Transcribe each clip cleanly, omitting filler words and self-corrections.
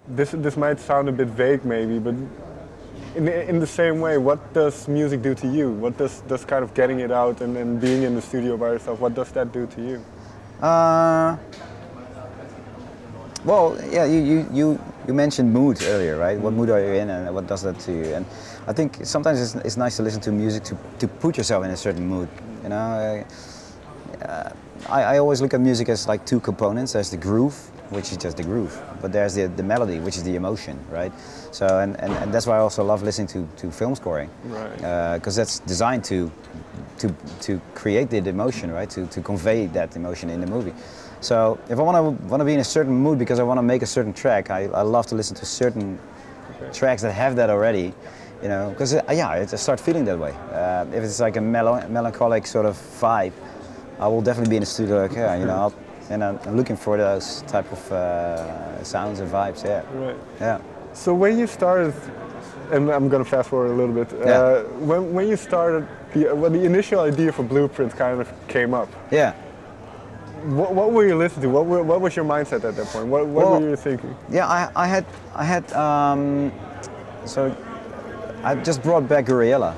This might sound a bit vague maybe, but in the same way, what does music do to you? What does kind of getting it out and being in the studio by yourself, what does that do to you? Well, yeah, you mentioned mood earlier, right? What mood are you in, and what does that to you? And I think sometimes it's nice to listen to music to put yourself in a certain mood. You know, I always look at music as like two components. There's the groove, which is just the groove, but there's the melody, which is the emotion, right? So and that's why I also love listening to film scoring, right? Because that's designed to create the emotion, right? To convey that emotion in the movie. So if I want to be in a certain mood because I want to make a certain track, I love to listen to certain tracks that have that already, you know, because yeah, I start feeling that way. If it's like a melancholic sort of vibe, I will definitely be in the studio like, yeah, you know, and I'm looking for those type of sounds and vibes, yeah. Right. Yeah. So when you started, and I'm going to fast forward a little bit, yeah. when you started, the initial idea for Blueprint kind of came up. Yeah. What were you listening to? What was your mindset at that point? What were you thinking? Yeah, I had so I just brought back Goriella,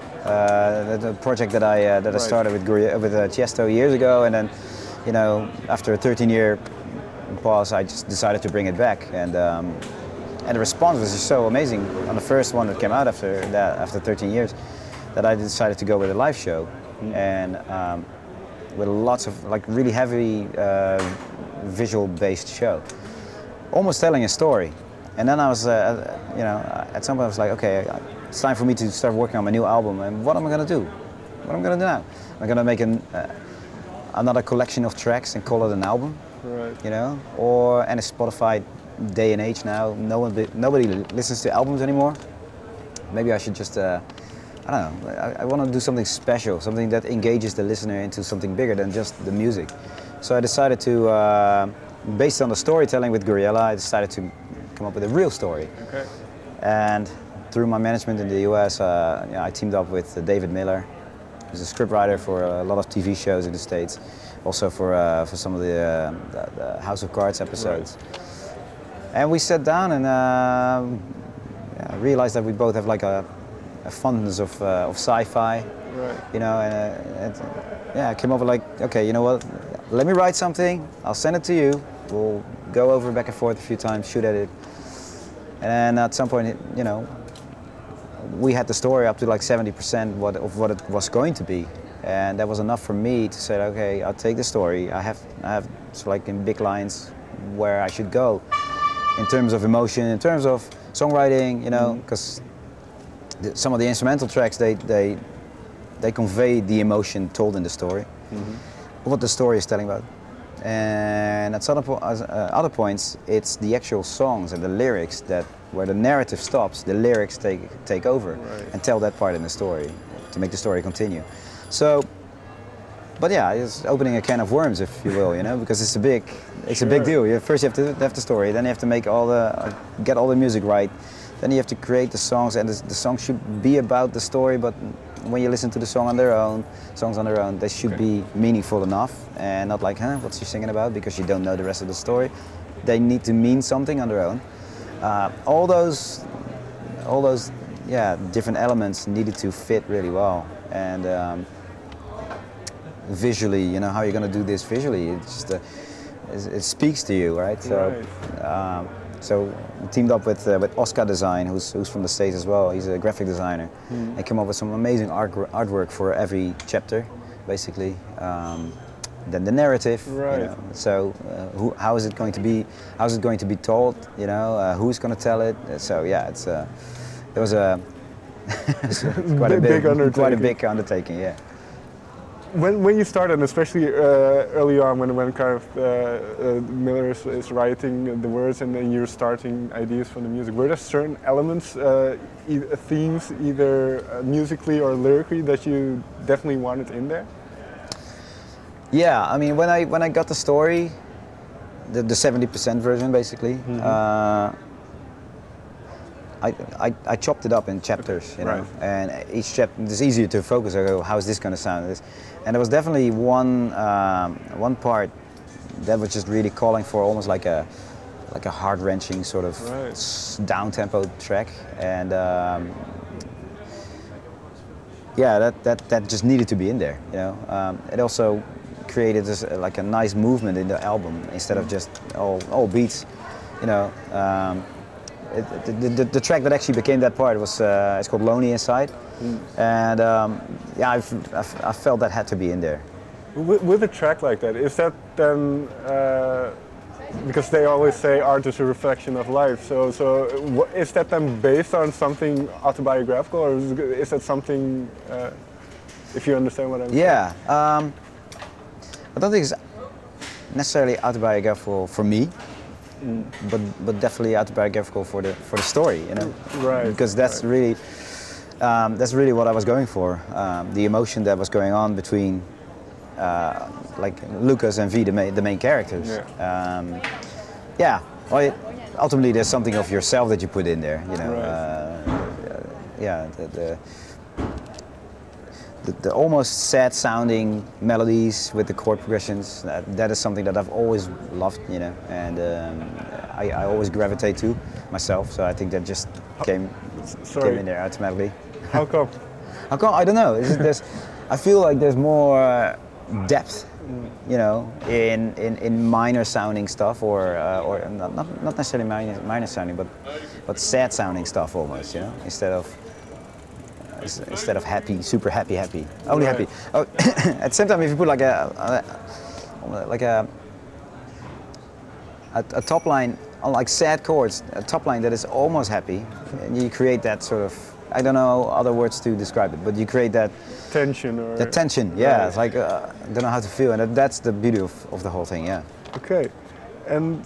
the project that I started with Tiësto years ago, and then, you know, after a 13-year pause, I just decided to bring it back, and the response was just so amazing on the first one that came out after 13 years, that I decided to go with a live show, and with lots of like really heavy visual-based show, almost telling a story. And then I was, you know, at some point I was like, okay, it's time for me to start working on my new album. And what am I gonna do? What am I gonna do now? Am I gonna make another collection of tracks and call it an album? Right. You know, or in a Spotify day and age now, nobody listens to albums anymore. Maybe I should just. I don't know, I want to do something special, something that engages the listener into something bigger than just the music. So I decided to, based on the storytelling with Goriella, I decided to come up with a real story. Okay. And through my management in the US, yeah, I teamed up with David Miller, who's a scriptwriter for a lot of TV shows in the States, also for some of the House of Cards episodes. Right. And we sat down and yeah, realized that we both have like a fondness of sci-fi, right. You know, and yeah, I came up with like, okay, you know what, let me write something, I'll send it to you, we'll go over back and forth a few times, shoot at it, and then at some point, you know, we had the story up to like 70% of what it was going to be, and that was enough for me to say, okay, I'll take the story, I have so like in big lines where I should go, in terms of emotion, in terms of songwriting, you know, because some of the instrumental tracks, they convey the emotion told in the story, what the story is telling about. And at other points, it's the actual songs and the lyrics that, where the narrative stops, the lyrics take over, right, and tell that part in the story, to make the story continue. So, but yeah, it's opening a can of worms, if you will, you know, because it's a big deal. First you have to have the story, then you have to make get all the music right. Then you have to create the songs, and the songs should be about the story, but when you listen to the songs on their own, they should be meaningful enough, and not like, huh, what's she singing about, because you don't know the rest of the story. They need to mean something on their own. All those, yeah, different elements needed to fit really well, and visually, you know, how you're going to do this visually, it's just, it speaks to you, right? So, right. So we teamed up with Oscar Design, who's from the States as well. He's a graphic designer. And came up with some amazing artwork for every chapter, basically. Then the narrative. Right. You know, so how is it going to be? How is it going to be told? You know, who's going to tell it? So yeah, it was quite a big undertaking. Yeah. When you started, and especially early on, when kind of Miller is writing the words and then you're starting ideas from the music, were there certain elements, themes, either musically or lyrically, that you definitely wanted in there? Yeah, I mean, when I got the story, the 70% version basically, I chopped it up in chapters, you know, right, and each chapter is easier to focus. I go, how is this going to sound? And there was definitely one part that was just really calling for almost like like a heart-wrenching sort of down-tempo track, and yeah, that just needed to be in there. You know, it also created this, like a nice movement in the album instead of just all beats. You know, the track that actually became that part was it's called "Lonely Inside," and yeah, I felt that had to be in there. With a track like that, is that then? Because they always say art is a reflection of life. So is that then based on something autobiographical, or is that something? If you understand what I'm saying. Yeah, I don't think it's necessarily autobiographical for me, but definitely autobiographical for the story. You know, right? Because that's really what I was going for. The emotion that was going on between. Like Lucas and V, the main characters. Yeah. Yeah. Well, ultimately, there's something of yourself that you put in there. You know. Yeah. The almost sad-sounding melodies with the chord progressions. That is something that I've always loved. You know, and I always gravitate to myself. So I think that just came in there automatically. How come? How come? I don't know. I feel like there's more. Depth, you know, in minor sounding stuff, or not necessarily minor sounding, but sad sounding stuff almost, you know, instead of happy, super happy, only happy. Oh, at the same time, if you put like a top line, like sad chords, a top line that is almost happy, and you create that sort of. I don't know other words to describe it, but you create that tension. Or the tension, yeah. Right. It's like I don't know how to feel, and that's the beauty of the whole thing, yeah. Okay, and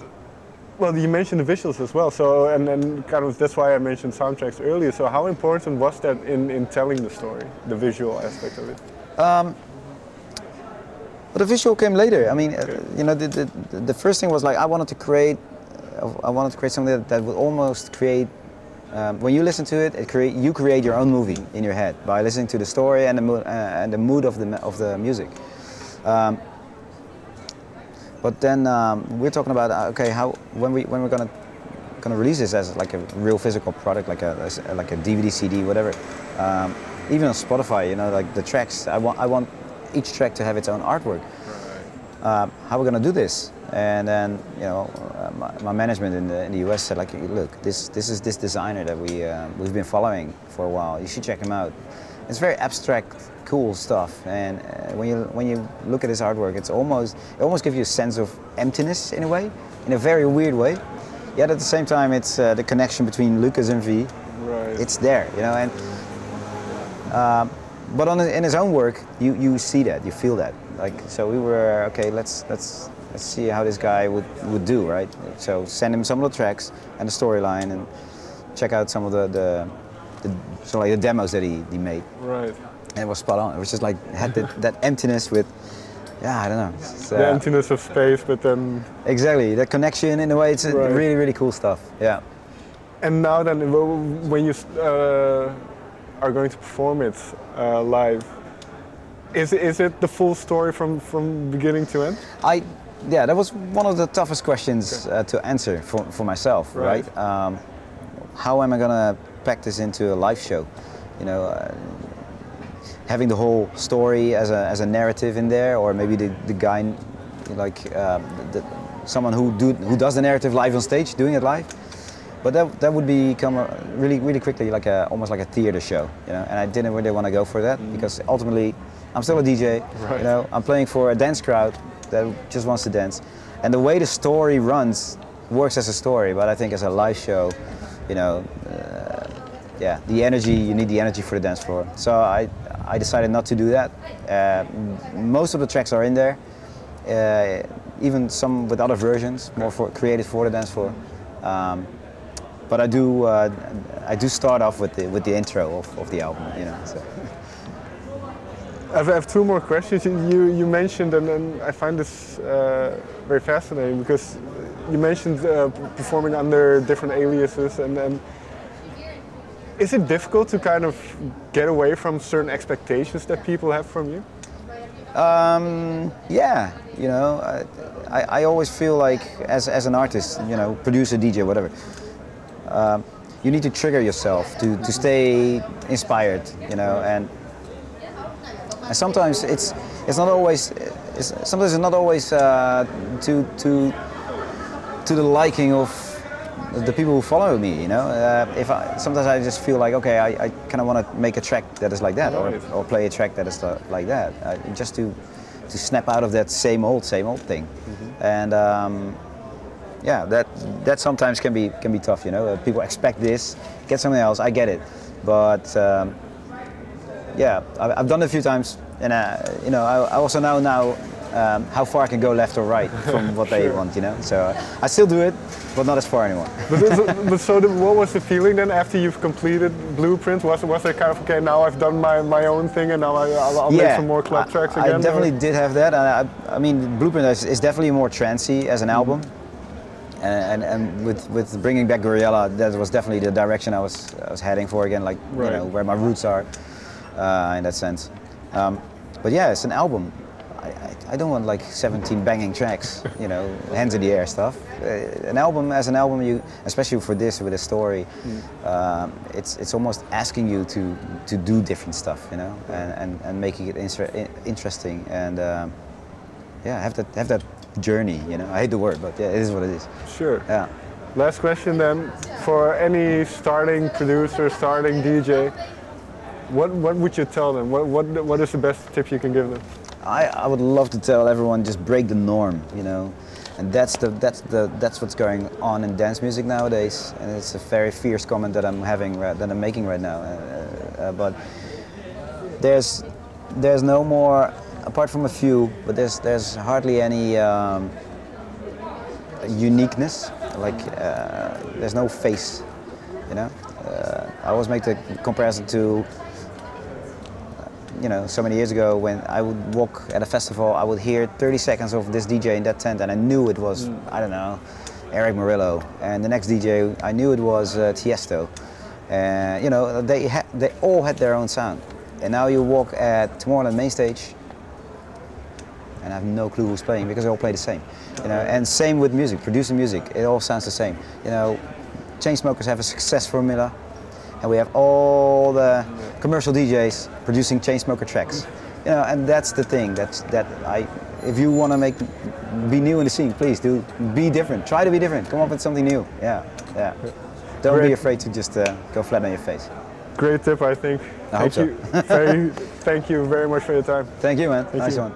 well, you mentioned the visuals as well. So and kind of that's why I mentioned soundtracks earlier. So how important was that in telling the story, the visual aspect of it? Well, the visual came later. I mean, you know, the first thing was like I wanted to create something that would almost create. When you listen to it, you create your own movie in your head by listening to the story and the mood of the music. But then we're talking about when we're gonna release this as like a real physical product, like a DVD, CD, whatever. Even on Spotify, you know, like the tracks. I want each track to have its own artwork. Right. How we're gonna do this? And then, you know, my management in the US said, like, look, this is this designer that we've been following for a while. You should check him out. It's very abstract, cool stuff. And when you look at his artwork, it almost gives you a sense of emptiness in a way, in a very weird way. Yet at the same time, it's the connection between Lucas and V. Right. It's there, you know. And but in his own work, you see that, you feel that. Like, so we were okay. Let's see how this guy would do, right? So send him some of the tracks and the storyline, and check out some of the demos that he made. Right. And it was spot on. It was just like had that emptiness with, yeah, I don't know. The emptiness of space, but then exactly that connection in a way. It's really, really cool stuff. Yeah. And now then, when you are going to perform it live, is it the full story from beginning to end? Yeah, that was one of the toughest questions to answer for myself, right? How am I gonna pack this into a live show? You know, having the whole story as a narrative in there, or maybe the guy, like someone who does the narrative live on stage, doing it live. But that would become really quickly like almost like a theater show, you know. And I didn't really want to go for that because ultimately, I'm still a DJ. Right. You know, I'm playing for a dance crowd that just wants to dance, and the way the story runs works as a story, but I think as a live show, you know, yeah, you need the energy for the dance floor. So I decided not to do that. Most of the tracks are in there, even some with other versions, more created for the dance floor. But I do start off with the intro of the album, you know. So. I have two more questions. You mentioned, and I find this very fascinating because you mentioned performing under different aliases, and is it difficult to kind of get away from certain expectations that people have from you? Yeah, you know, I always feel like as an artist, you know, producer, DJ, whatever, you need to trigger yourself to stay inspired, you know, and sometimes it's not always sometimes it's not always to the liking of the people who follow me, you know. Sometimes I just feel like, okay, I kind of want to make a track that is like that, or play a track that is like that, just to snap out of that same old thing. And yeah, that sometimes can be tough, you know. People expect this, get something else. I get it, but yeah, I've done it a few times, and you know, I also know now how far I can go left or right from what they want, you know. So I still do it, but not as far anymore. What was the feeling then after you've completed Blueprint? Was it kind of, okay, now I've done my own thing and now I'll make some more club tracks again? I definitely did have that. I mean, Blueprint is definitely more trancey as an album. And with bringing back Gorilla, that was definitely the direction I was heading for again, like you know, where my roots are in that sense. But yeah, it's an album. I don't want like 17 banging tracks, you know, hands in the air stuff. An album, you, especially for this with a story, it's almost asking you to do different stuff, you know, and making it interesting and yeah, have that journey, you know. I hate the word, but yeah, it is what it is. Sure. Yeah. Last question then, for any starting producer, starting DJ, what would you tell them? What is the best tip you can give them? I would love to tell everyone, just break the norm, you know, and that's what's going on in dance music nowadays, and it's a very fierce comment that I'm making right now. But there's no more, apart from a few, but there's hardly any uniqueness. Like there's no face, you know. I always make the comparison to, you know, so many years ago when I would walk at a festival, I would hear 30 seconds of this DJ in that tent, and I knew it was, I don't know, Eric Murillo. And the next DJ, I knew it was Tiësto. And you know, they all had their own sound. And now you walk at Tomorrowland main stage, and I have no clue who's playing because they all play the same. You know, and same with music, producing music, it all sounds the same. You know, Chainsmokers have a success formula. And we have all the commercial DJs producing Chainsmoker tracks, you know, and that's the thing. If you want to be new in the scene, please do be different. Try to be different. Come up with something new. Yeah. Don't be afraid to just go flat on your face. Great tip, I think. I hope so. Thank you very much for your time. Thank you, man. Nice one.